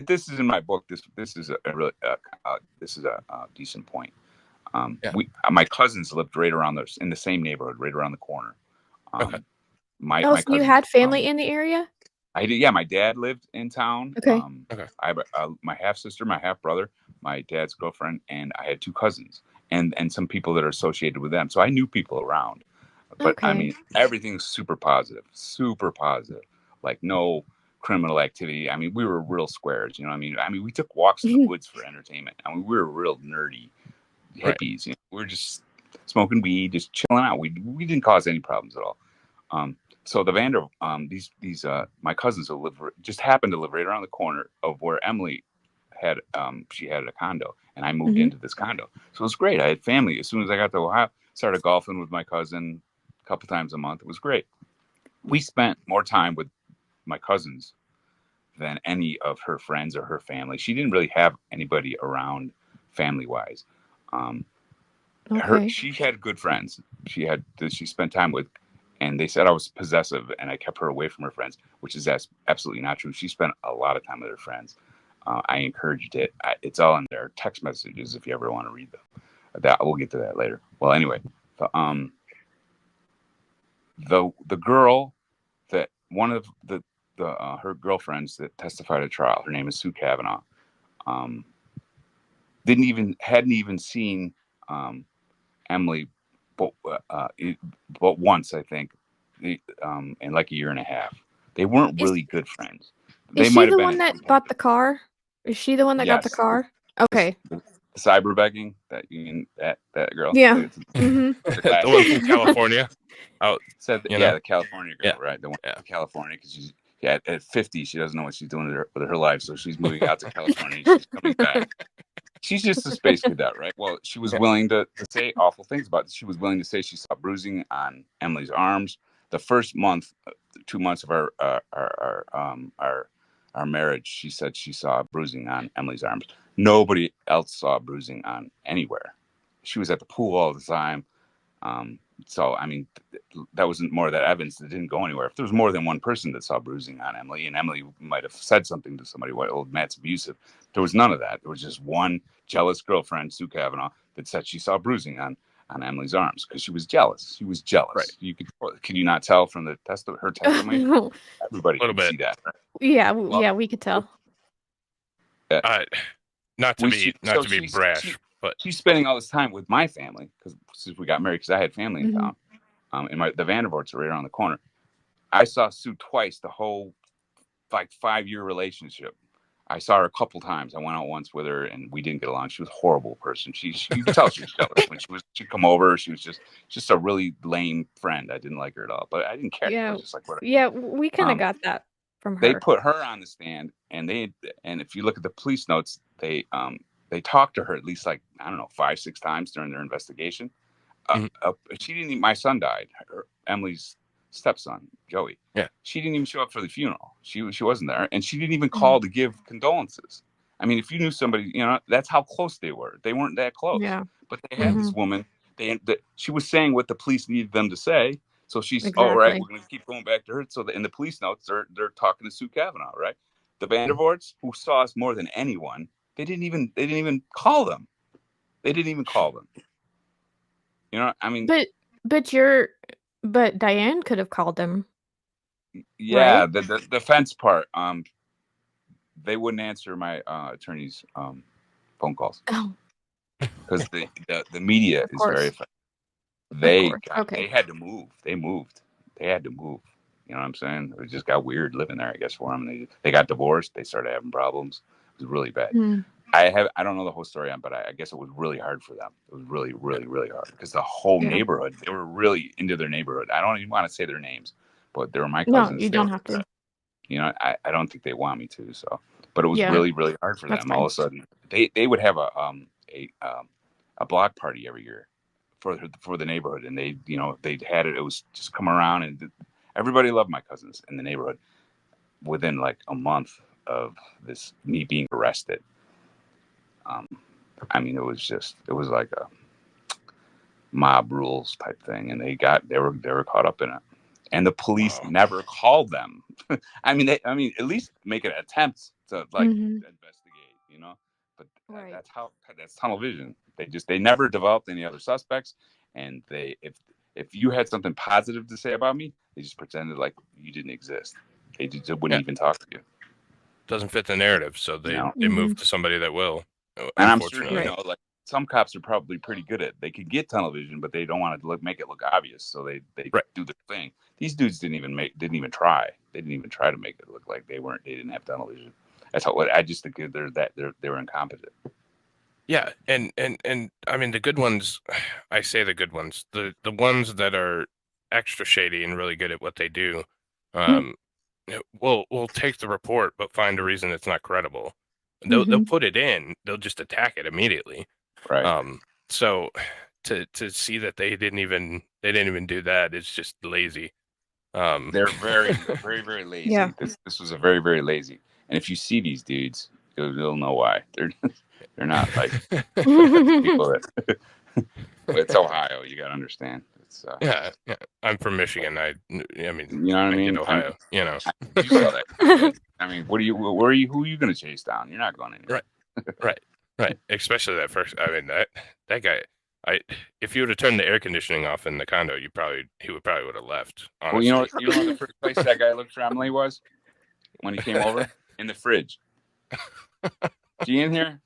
this is in my book. This is a really this is a decent point. My cousins lived right around in the same neighborhood, right around the corner. Okay. My So cousins, you had family in the area? I did. Yeah, my dad lived in town. Okay. Okay. I have my half sister, my half brother, my dad's girlfriend, and I had 2 cousins, and some people that are associated with them. So I knew people around. But I mean, everything's super positive. Like no criminal activity. I mean, we were real squares. You know what I mean? We took walks in the woods for entertainment. I mean, we were real nerdy hippies. Right. You know? We were just smoking weed, just chilling out. We didn't cause any problems at all. So the my cousins who just happened to live right around the corner of where Emily had she had a condo, and I moved into this condo. So it was great. I had family. As soon as I got to Ohio, started golfing with my cousin a couple times a month. It was great. We spent more time with my cousins than any of her friends or her family. She didn't really have anybody around family wise. She had good friends. She spent time with, and they said I was possessive and I kept her away from her friends, which is absolutely not true. She spent a lot of time with her friends. I encouraged it. It's all in their text messages if you ever want to read them. We'll get to that later. Well, anyway, the girl that one of her girlfriends that testified at trial, her name is Sue Cavanaugh, hadn't even seen Emily, but once, I think, in like a year and a half. They weren't really good friends. Is she the one that bought the car? Is she the one that got the car? Okay. The cyber begging that girl. Yeah. The one from California. The California girl, right? The one from California, because she's at 50, she doesn't know what she's doing with her life, so she's moving out to California. She's coming back. She's just a space cadet, right? Well, she was willing to say awful things about it. She was willing to say she saw bruising on Emily's arms. The first 2 months of our marriage, she said she saw bruising on Emily's arms. Nobody else saw bruising on anywhere. She was at the pool all the time. So, I mean, that wasn't more of that evidence that didn't go anywhere. If there was more than one person that saw bruising on Emily, and Emily might have said something to somebody, Matt's abusive, there was none of that. There was just one jealous girlfriend, Sue Cavanaugh, that said she saw bruising on Emily's arms because she was jealous. She was jealous. Right. Can you not tell from her testimony? Everybody could see that. Right? Yeah, we could tell. Not to be brash. But she's spending all this time with my family since we got married, because I had family in town. And the Vandervoorts are right around the corner. I saw Sue twice the whole 5-year relationship. I saw her a couple times. I went out once with her and we didn't get along. She was a horrible person. You could tell she was jealous when she'd come over. She was just a really lame friend. I didn't like her at all, but I didn't care. Yeah, I was just like, whatever. Yeah, we kind of got that from her. They put her on the stand, and if you look at the police notes, they talked to her at least 5-6 times during their investigation. She didn't even, my son died. Emily's stepson, Joey. Yeah. She didn't even show up for the funeral. She wasn't there, and she didn't even call to give condolences. I mean, if you knew somebody, that's how close they were. They weren't that close. Yeah. But they had this woman. She was saying what the police needed them to say. So she's exactly. All right. We're going to keep going back to her. So in the police notes, they're talking to Sue Cavanaugh, right? The Vandervoorts, who saw us more than anyone, they didn't even call them. They didn't even call them. I mean, but Diane could have called them. Yeah, right? the defense part. They wouldn't answer my attorney's phone calls. Oh. Because the media is very effective. They had to move. They moved. They had to move. You know what I'm saying? It just got weird living there, I guess, for them. They got divorced. They started having problems. It was really bad. I don't know the whole story on, but I guess it was really hard for them. It was really, really, really hard because the whole neighborhood, they were really into their neighborhood. I don't even want to say their names, but they were my cousins. No, you don't have to. I don't think they want me to. So, but it was really, really hard for them. Fine. All of a sudden, they would have a block party every year for the neighborhood, and they'd had it. It was just come around, and everybody loved my cousins in the neighborhood. Within like a month of me being arrested, I mean, it was like a mob rules type thing, and they were caught up in it, and the police never called them. I mean, at least make an attempt to investigate, But Right. that's tunnel vision. They never developed any other suspects, and if you had something positive to say about me, they just pretended like you didn't exist. They just wouldn't even talk to you. Doesn't fit the narrative, so they move to somebody that will. And I'm sure like some cops are probably pretty good at. They could get tunnel vision, but they don't want to make it look obvious, so they do their thing. These dudes didn't even try. They didn't even try to make it look like they didn't have tunnel vision. That's how I just think they were incompetent. Yeah, and I mean the good ones. I say the good ones. The ones that are extra shady and really good at what they do. We'll take the report, but find a reason it's not credible. They'll put it in. They'll just attack it immediately. Right. So to see that they didn't even do that is just lazy. They're very, very, very lazy. Yeah. This was a very, very lazy. And if you see these dudes, you'll know why. They're not like people that. It's Ohio. You gotta understand. It's yeah. I'm from Michigan. I mean, you know what I mean. Ohio. You saw that. I mean, who are you going to chase down? You're not going anywhere. Right. Especially that first. I mean, that guy. If you would have turned the air conditioning off in the condo, he would have left. Honestly. Well, you know the first place that guy looked for Emily was when he came over in the fridge. She in here?